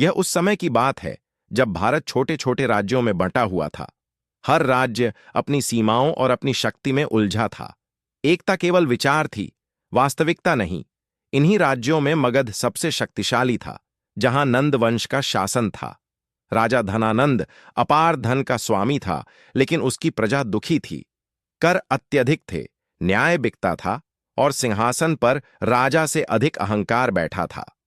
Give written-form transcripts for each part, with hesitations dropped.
यह उस समय की बात है जब भारत छोटे छोटे राज्यों में बंटा हुआ था। हर राज्य अपनी सीमाओं और अपनी शक्ति में उलझा था। एकता केवल विचार थी, वास्तविकता नहीं। इन्हीं राज्यों में मगध सबसे शक्तिशाली था, जहां नंद वंश का शासन था। राजा धनानंद अपार धन का स्वामी था, लेकिन उसकी प्रजा दुखी थी। कर अत्यधिक थे, न्याय बिकता था और सिंहासन पर राजा से अधिक अहंकार बैठा था।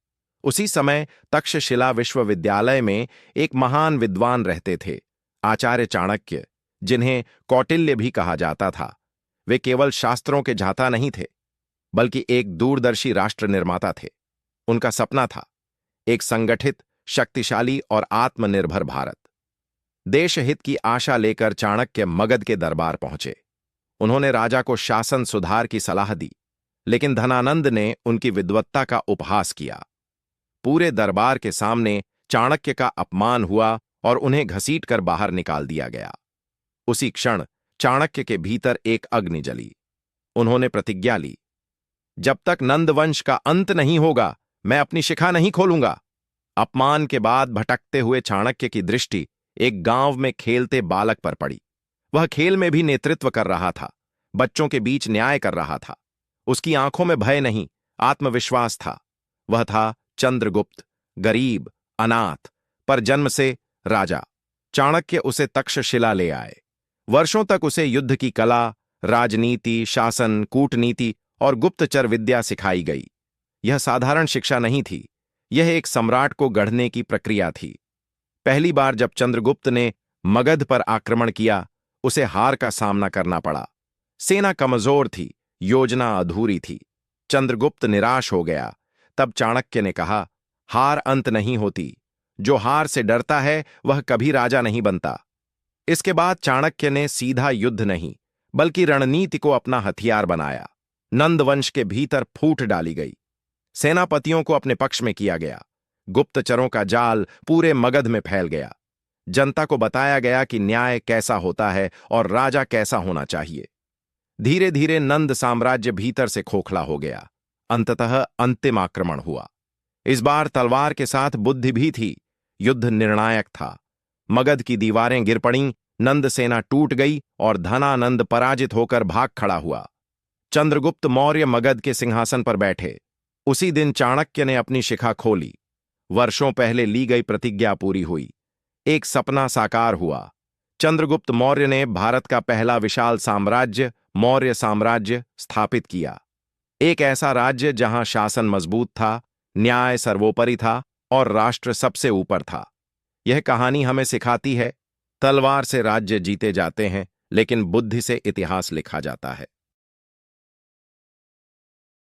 उसी समय तक्षशिला विश्वविद्यालय में एक महान विद्वान रहते थे, आचार्य चाणक्य, जिन्हें कौटिल्य भी कहा जाता था। वे केवल शास्त्रों के झाता नहीं थे, बल्कि एक दूरदर्शी राष्ट्र निर्माता थे। उनका सपना था एक संगठित, शक्तिशाली और आत्मनिर्भर भारत। देशहित की आशा लेकर चाणक्य मगध के दरबार पहुंचे। उन्होंने राजा को शासन सुधार की सलाह दी, लेकिन धनानंद ने उनकी विद्वत्ता का उपहास किया। पूरे दरबार के सामने चाणक्य का अपमान हुआ और उन्हें घसीटकर बाहर निकाल दिया गया। उसी क्षण चाणक्य के भीतर एक अग्नि जली। उन्होंने प्रतिज्ञा ली, जब तक नंदवंश का अंत नहीं होगा, मैं अपनी शिखा नहीं खोलूंगा। अपमान के बाद भटकते हुए चाणक्य की दृष्टि एक गांव में खेलते बालक पर पड़ी। वह खेल में भी नेतृत्व कर रहा था, बच्चों के बीच न्याय कर रहा था। उसकी आंखों में भय नहीं, आत्मविश्वास था। वह था चंद्रगुप्त, गरीब, अनाथ, पर जन्म से राजा। चाणक्य उसे तक्षशिला ले आए। वर्षों तक उसे युद्ध की कला, राजनीति, शासन, कूटनीति और गुप्तचर विद्या सिखाई गई। यह साधारण शिक्षा नहीं थी, यह एक सम्राट को गढ़ने की प्रक्रिया थी। पहली बार जब चंद्रगुप्त ने मगध पर आक्रमण किया, उसे हार का सामना करना पड़ा। सेना कमजोर थी, योजना अधूरी थी। चंद्रगुप्त निराश हो गया। तब चाणक्य ने कहा, हार अंत नहीं होती। जो हार से डरता है वह कभी राजा नहीं बनता। इसके बाद चाणक्य ने सीधा युद्ध नहीं, बल्कि रणनीति को अपना हथियार बनाया। नंदवंश के भीतर फूट डाली गई। सेनापतियों को अपने पक्ष में किया गया। गुप्तचरों का जाल पूरे मगध में फैल गया। जनता को बताया गया कि न्याय कैसा होता है और राजा कैसा होना चाहिए। धीरे धीरे नंद साम्राज्य भीतर से खोखला हो गया। अंततः अंतिम आक्रमण हुआ। इस बार तलवार के साथ बुद्धि भी थी। युद्ध निर्णायक था। मगध की दीवारें गिर पड़ीं, नंद सेना टूट गई और धनानंद पराजित होकर भाग खड़ा हुआ। चंद्रगुप्त मौर्य मगध के सिंहासन पर बैठे। उसी दिन चाणक्य ने अपनी शिखा खोली। वर्षों पहले ली गई प्रतिज्ञा पूरी हुई। एक सपना साकार हुआ। चंद्रगुप्त मौर्य ने भारत का पहला विशाल साम्राज्य, मौर्य साम्राज्य, स्थापित किया। एक ऐसा राज्य जहां शासन मजबूत था, न्याय सर्वोपरि था और राष्ट्र सबसे ऊपर था। यह कहानी हमें सिखाती है, तलवार से राज्य जीते जाते हैं, लेकिन बुद्धि से इतिहास लिखा जाता है।